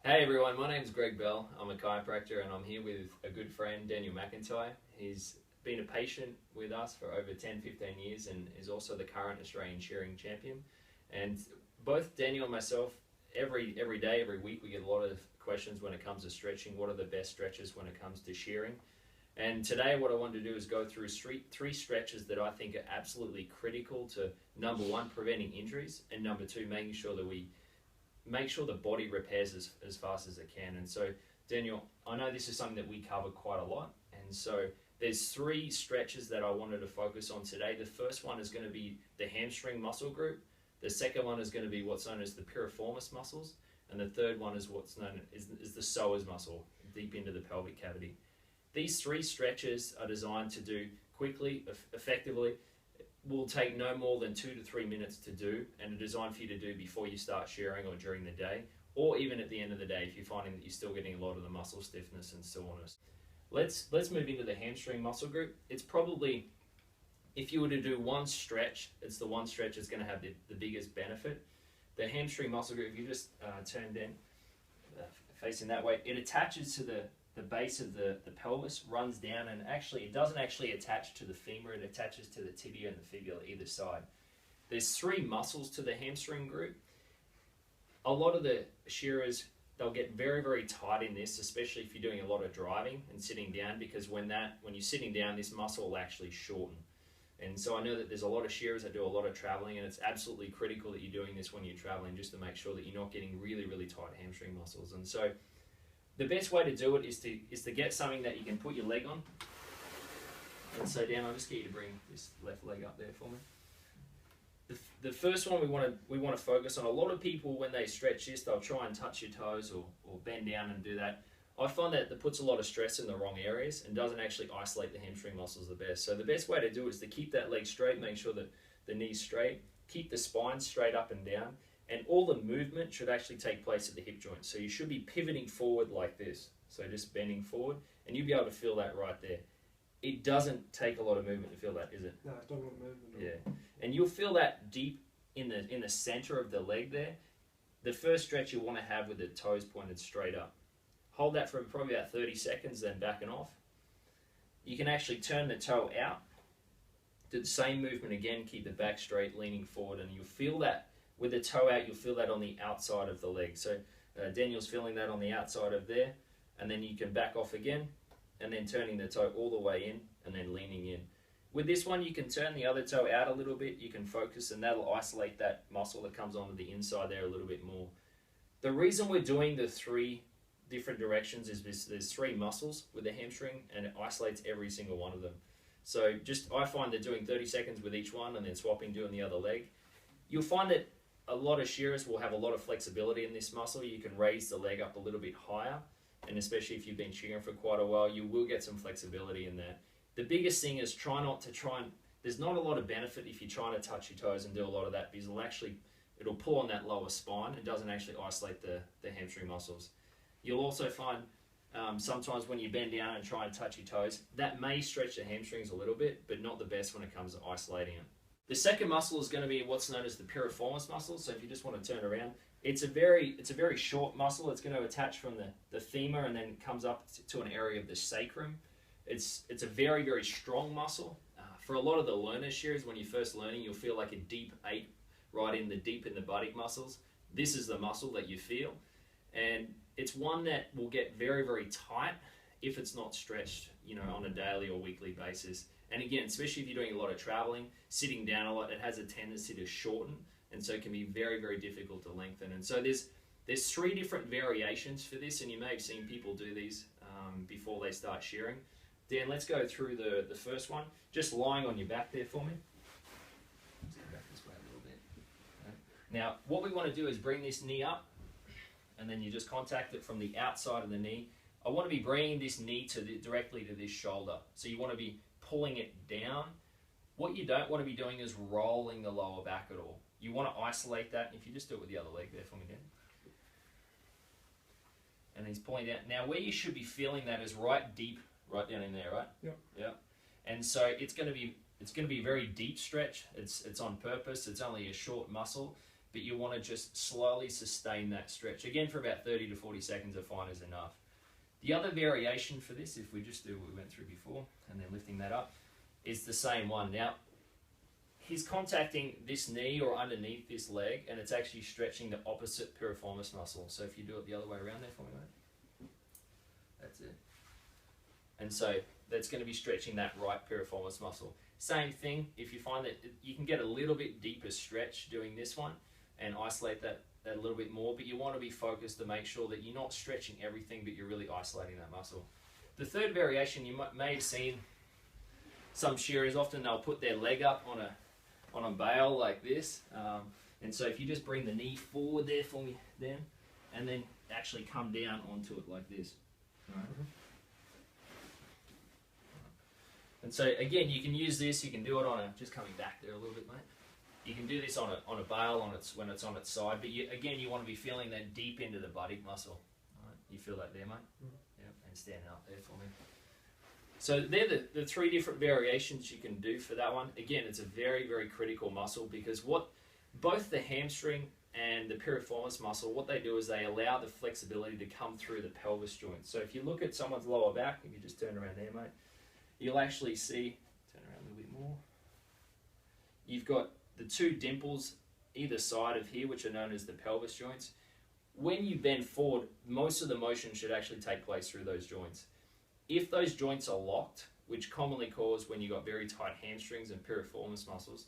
Hey everyone, my name is Greg Bell. I'm a chiropractor and I'm here with a good friend, Daniel McIntyre. He's been a patient with us for over 10-15 years and is also the current Australian shearing champion. And both Daniel and myself, every day, every week, we get a lot of questions when it comes to stretching. What are the best stretches when it comes to shearing? And today what I wanted to do is go through three stretches that I think are absolutely critical to, number one, preventing injuries, and number two, making sure that we make sure the body repairs as fast as it can. And so, Daniel, I know this is something that we cover quite a lot, and so there's three stretches that I wanted to focus on today. The first one is going to be the hamstring muscle group. The second one is going to be what's known as the piriformis muscles, and the third one is what's known as the psoas muscle, deep into the pelvic cavity. These three stretches are designed to do quickly, effectively. Will take no more than 2 to 3 minutes to do, and are designed for you to do before you start shearing or during the day, or even at the end of the day if you're finding that you're still getting a lot of the muscle stiffness and soreness. Let's move into the hamstring muscle group. It's probably, if you were to do one stretch, it's the one stretch that's going to have the biggest benefit. The hamstring muscle group, if you just turned in, facing that way, it attaches to the base of the pelvis, runs down, and actually it doesn't actually attach to the femur, it attaches to the tibia and the fibula either side. There's three muscles to the hamstring group. A lot of the shearers, they'll get very, very tight in this, especially if you're doing a lot of driving and sitting down, because when you're sitting down, this muscle will actually shorten. And so I know that there's a lot of shearers that do a lot of traveling, and it's absolutely critical that you're doing this when you're traveling, just to make sure that you're not getting really, really tight hamstring muscles. And so the best way to do it is to get something that you can put your leg on. And so, Dan, I'll just get you to bring this left leg up there for me. The first one we want to focus on. A lot of people, when they stretch this, they'll try and touch your toes or bend down and do that. I find that puts a lot of stress in the wrong areas and doesn't actually isolate the hamstring muscles the best. So the best way to do it is to keep that leg straight, make sure that the knee's straight, keep the spine straight up and down, and all the movement should actually take place at the hip joint. So you should be pivoting forward like this. So just bending forward, and you'll be able to feel that right there. It doesn't take a lot of movement to feel that, is it? No, it's not a lot of movement. Yeah, and you'll feel that deep in the center of the leg there. The first stretch you want to have with the toes pointed straight up. Hold that for probably about 30 seconds, then backing off. You can actually turn the toe out. Do the same movement again, keep the back straight, leaning forward, and you'll feel that. With the toe out, you'll feel that on the outside of the leg. So Daniel's feeling that on the outside of there, and then you can back off again, and then turning the toe all the way in, and then leaning in. With this one, you can turn the other toe out a little bit, you can focus, and that'll isolate that muscle that comes onto the inside there a little bit more. The reason we're doing the three different directions is because there's three muscles with the hamstring, and it isolates every single one of them. So I find that doing 30 seconds with each one, and then swapping, doing the other leg, you'll find that a lot of shearers will have a lot of flexibility in this muscle. You can raise the leg up a little bit higher, and especially if you've been shearing for quite a while, you will get some flexibility in there. The biggest thing is there's not a lot of benefit if you're trying to touch your toes and do a lot of that, because it'll pull on that lower spine. It doesn't actually isolate the hamstring muscles. You'll also find sometimes when you bend down and try and touch your toes, that may stretch the hamstrings a little bit, but not the best when it comes to isolating it. The second muscle is going to be what's known as the piriformis muscle. So if you just want to turn around, it's a very short muscle. It's going to attach from the femur and then comes up to an area of the sacrum. It's a very, very strong muscle. For a lot of the learner shearers, when you're first learning, you'll feel like a deep 8 right in the buttock muscles. This is the muscle that you feel, and it's one that will get very, very tight if it's not stretched, on a daily or weekly basis. And again, especially if you're doing a lot of traveling, sitting down a lot, it has a tendency to shorten, and so it can be very, very difficult to lengthen. And so there's three different variations for this, and you may have seen people do these before they start shearing. Dan, let's go through the first one. Just lying on your back there for me. Let's go back this way a little bit. Now, what we want to do is bring this knee up, and then you just contact it from the outside of the knee. I want to be bringing this knee directly to this shoulder. So you want to be pulling it down. What you don't want to be doing is rolling the lower back at all. You want to isolate that. If you just do it with the other leg there for me, Dan. And he's pulling down. Now where you should be feeling that is right down in there, right? Yep. Yep. And so it's going to be a very deep stretch. It's on purpose. It's only a short muscle, but you want to just slowly sustain that stretch. Again, for about 30 to 40 seconds, I find is enough. The other variation for this, if we just do what we went through before, and then lifting that up, is the same one. Now, he's contacting this knee or underneath this leg, and it's actually stretching the opposite piriformis muscle. So if you do it the other way around there for me, mate. That's it. And so that's going to be stretching that right piriformis muscle. Same thing, if you find that you can get a little bit deeper stretch doing this one and isolate that a little bit more, but you want to be focused to make sure that you're not stretching everything, but you're really isolating that muscle. The third variation, you may have seen some shearers, often they'll put their leg up on a bale like this. And so if you just bring the knee forward there for me then, and then actually come down onto it like this. All right. And so again, you can use this, you can do it on just coming back there a little bit, mate. You can do this on a bale when it's on its side, but you want to be feeling that deep into the buttock muscle. All right. You feel that there, mate? Yep. And standing up there for me. So they're the three different variations you can do for that one. Again, it's a very, very critical muscle because both the hamstring and the piriformis muscle, what they do is they allow the flexibility to come through the pelvis joint. So if you look at someone's lower back, if you just turn around there, mate, you'll actually see, turn around a little bit more, you've got the two dimples either side of here, which are known as the pelvis joints. When you bend forward, most of the motion should actually take place through those joints. If those joints are locked, which commonly cause when you've got very tight hamstrings and piriformis muscles,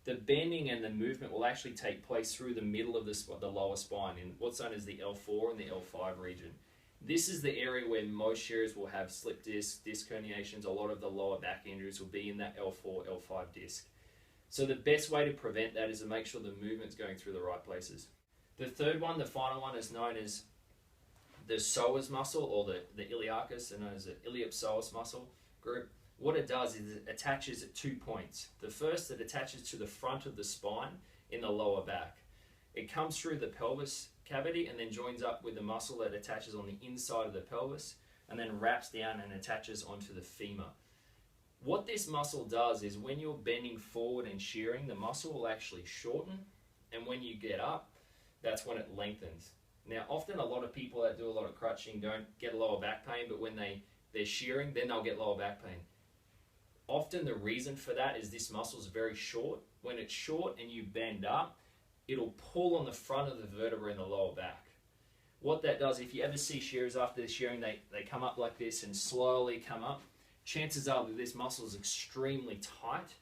the bending and the movement will actually take place through the middle of the lower spine in what's known as the L4 and the L5 region. This is the area where most shearers will have slip disc herniations. A lot of the lower back injuries will be in that L4, L5 disc. So the best way to prevent that is to make sure the movement's going through the right places. The third one, the final one, is known as the psoas muscle, or the iliacus, and known as the iliopsoas muscle group. What it does is it attaches at 2 points. The first, it attaches to the front of the spine in the lower back. It comes through the pelvis cavity and then joins up with the muscle that attaches on the inside of the pelvis and then wraps down and attaches onto the femur. What this muscle does is when you're bending forward and shearing, the muscle will actually shorten, and when you get up, that's when it lengthens. Now, often a lot of people that do a lot of crutching don't get lower back pain, but when they're shearing, then they'll get lower back pain. Often the reason for that is this muscle is very short. When it's short and you bend up, it'll pull on the front of the vertebra in the lower back. What that does, if you ever see shearers after the shearing, they come up like this and slowly come up, chances are that this muscle is extremely tight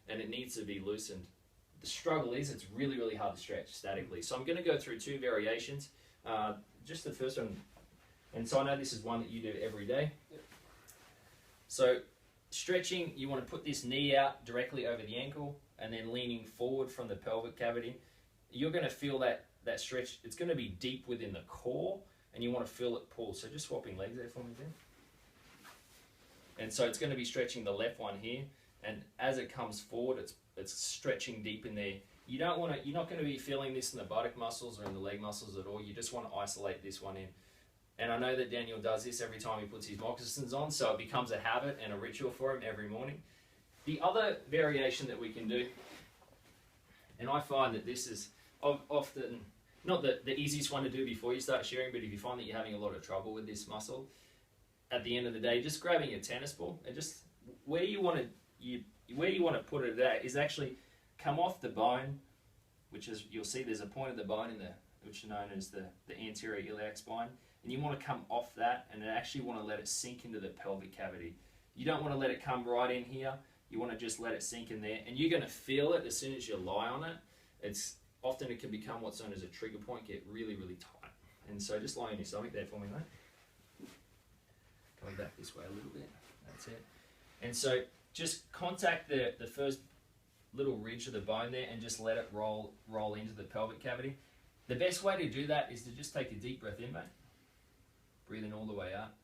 and it needs to be loosened. The struggle is it's really, really hard to stretch statically. So I'm going to go through two variations. Just the first one, and so I know this is one that you do every day. Yep. So stretching, you want to put this knee out directly over the ankle and then leaning forward from the pelvic cavity. You're going to feel that stretch. It's going to be deep within the core and you want to feel it pull. So just swapping legs there for me, Ben. And so it's going to be stretching the left one here, and as it comes forward, it's stretching deep in there. You're not going to be feeling this in the buttock muscles or in the leg muscles at all. You just want to isolate this one in. And I know that Daniel does this every time he puts his moccasins on, so it becomes a habit and a ritual for him every morning. The other variation that we can do, and I find that this is often not the easiest one to do before you start shearing, but if you find that you're having a lot of trouble with this muscle, at the end of the day, just grabbing a tennis ball and just where you want to put it at is actually come off the bone, which is, you'll see there's a point of the bone which is known as the anterior iliac spine, and you want to come off that and actually want to let it sink into the pelvic cavity. You don't want to let it come right in here. You want to just let it sink in there, and you're going to feel it as soon as you lie on it. It can become what's known as a trigger point, get really, really tight. And so just lie on your stomach there for me, mate. Coming back this way a little bit, that's it. And so just contact the first little ridge of the bone there and just let it roll into the pelvic cavity. The best way to do that is to just take a deep breath in, mate. Breathing all the way up.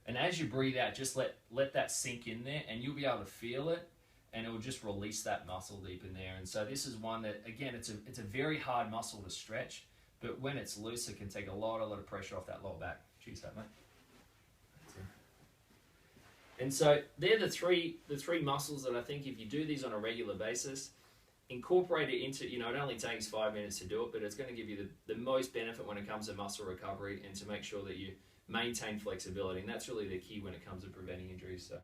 And as you breathe out, just let that sink in there, and you'll be able to feel it, and it will just release that muscle deep in there. And so this is one that, again, it's a very hard muscle to stretch, but when it's loose, it can take a lot of pressure off that lower back. Cheers, that, mate. And so they're the three muscles that I think if you do these on a regular basis, incorporate it into, it only takes 5 minutes to do it, but it's going to give you the most benefit when it comes to muscle recovery and to make sure that you maintain flexibility. And that's really the key when it comes to preventing injuries. So